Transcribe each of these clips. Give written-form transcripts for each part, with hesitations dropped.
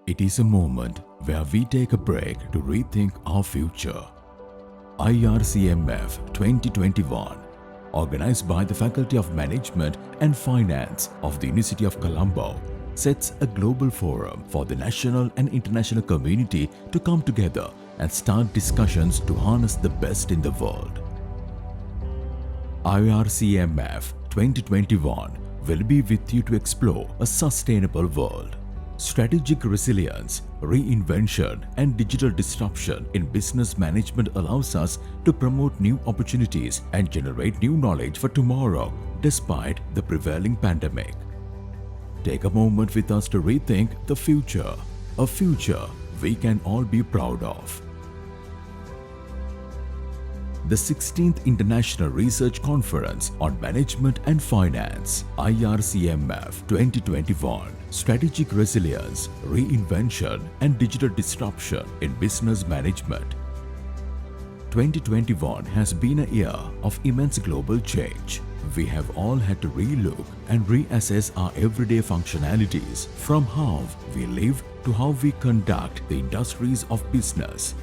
It is a moment where we take a break to rethink our future. IRCMF 2021, organized by the Faculty of Management and Finance of the University of Colombo, sets a global forum for the national and international community to come together and start discussions to harness the best in the world. IRCMF 2021 will be with you to explore a sustainable world. Strategic resilience, reinvention, and digital disruption in business management allows us to promote new opportunities and generate new knowledge for tomorrow despite the prevailing pandemic. Take a moment with us to rethink the future, a future we can all be proud of. The 16th International Research Conference on Management and Finance, IRCMF 2021, Strategic Resilience, Reinvention and Digital Disruption in Business Management. 2021 has been a year of immense global change. We have all had to relook and reassess our everyday functionalities, from how we live to how we conduct the industries of business.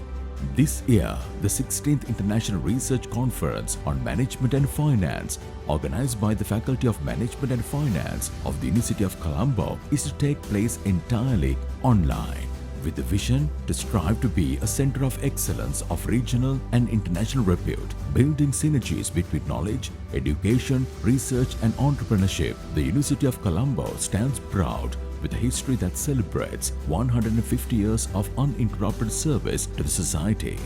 This year, the 16th International Research Conference on Management and Finance, organized by the Faculty of Management and Finance of the University of Colombo, is to take place entirely online, with the vision to strive to be a center of excellence of regional and international repute, building synergies between knowledge, education, research and entrepreneurship. The University of Colombo stands proud with a history that celebrates 150 years of uninterrupted service to the society.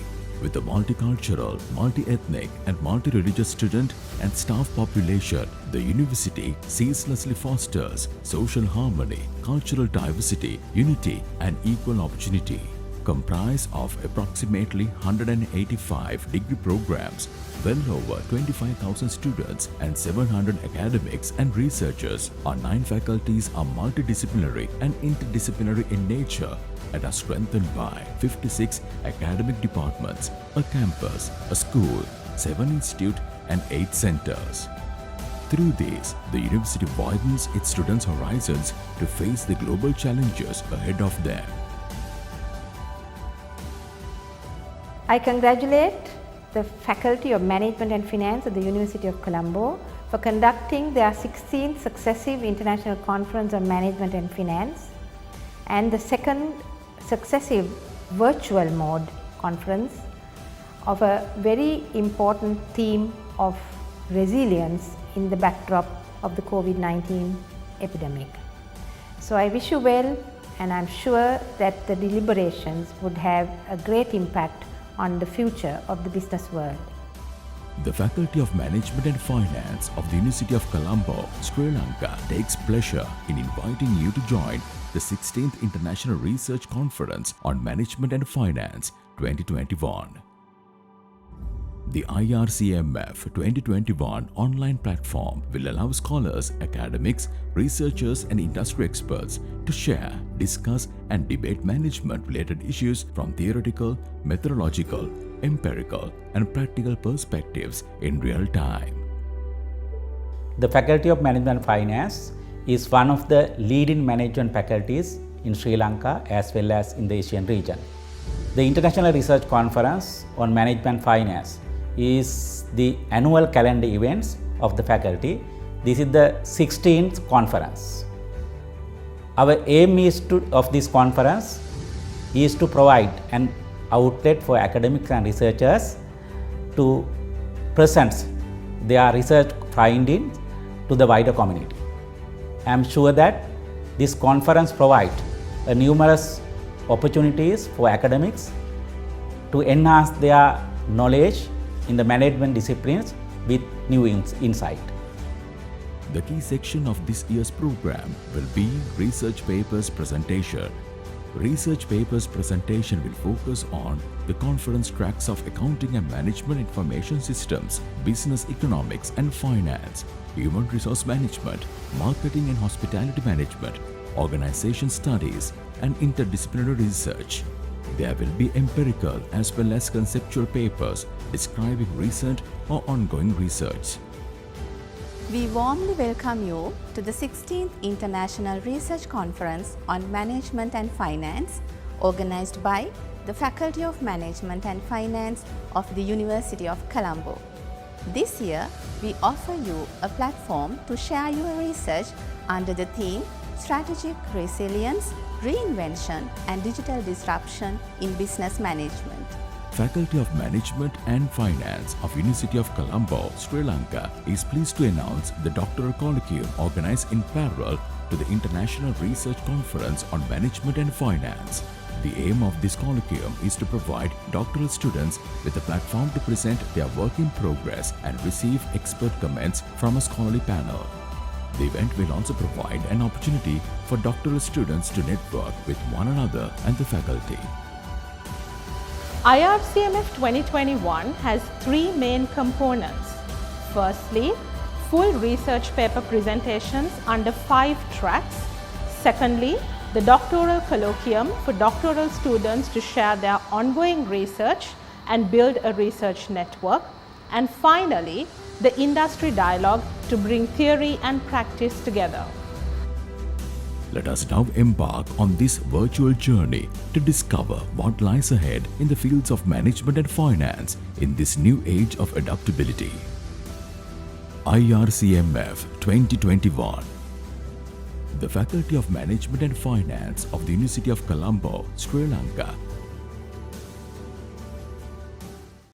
With a multicultural, multi-ethnic and multi-religious student and staff population, the university ceaselessly fosters social harmony, cultural diversity, unity and equal opportunity. Comprised of approximately 185 degree programs, well over 25,000 students and 700 academics and researchers. Our 9 faculties are multidisciplinary and interdisciplinary in nature and are strengthened by 56 academic departments, a campus, a school, 7 institutes and 8 centers. Through these, the university widens its students' horizons to face the global challenges ahead of them. I congratulate the Faculty of Management and Finance at the University of Colombo for conducting their 16th successive International Conference on Management and Finance and the second successive virtual mode conference of a very important theme of resilience in the backdrop of the COVID-19 epidemic. So I wish you well, and I'm sure that the deliberations would have a great impact on the future of the business world. The Faculty of Management and Finance of the University of Colombo, Sri Lanka takes pleasure in inviting you to join the 16th International Research Conference on Management and Finance 2021. The IRCMF 2021 online platform will allow scholars, academics, researchers and industry experts to share, discuss and debate management-related issues from theoretical, methodological, empirical and practical perspectives in real time. The Faculty of Management and Finance is one of the leading management faculties in Sri Lanka as well as in the Asian region. The International Research Conference on Management and Finance is the annual calendar events of the faculty. This is the 16th conference. Our aim of this conference is to provide an outlet for academics and researchers to present their research findings to the wider community. I am sure that this conference provides numerous opportunities for academics to enhance their knowledge in the management disciplines with new insight. The key section of this year's program will be Research Papers Presentation. Research Papers Presentation will focus on the conference tracks of Accounting and Management Information Systems, Business Economics and Finance, Human Resource Management, Marketing and Hospitality Management, Organization Studies and Interdisciplinary Research. There will be empirical as well as conceptual papers describing recent or ongoing research. We warmly welcome you to the 16th International Research Conference on Management and Finance, organized by the Faculty of Management and Finance of the University of Colombo. This year, we offer you a platform to share your research under the theme Strategic Resilience, Reinvention and Digital Disruption in Business Management. Faculty of Management and Finance of University of Colombo, Sri Lanka is pleased to announce the doctoral colloquium organized in parallel to the International Research Conference on Management and Finance. The aim of this colloquium is to provide doctoral students with a platform to present their work in progress and receive expert comments from a scholarly panel. The event will also provide an opportunity for doctoral students to network with one another and the faculty. IRCMF 2021 has three main components. Firstly, full research paper presentations under 5 tracks. Secondly, the doctoral colloquium for doctoral students to share their ongoing research and build a research network. And finally, the industry dialogue to bring theory and practice together. Let us now embark on this virtual journey to discover what lies ahead in the fields of management and finance in this new age of adaptability. IRCMF 2021. The Faculty of Management and Finance of the University of Colombo, Sri Lanka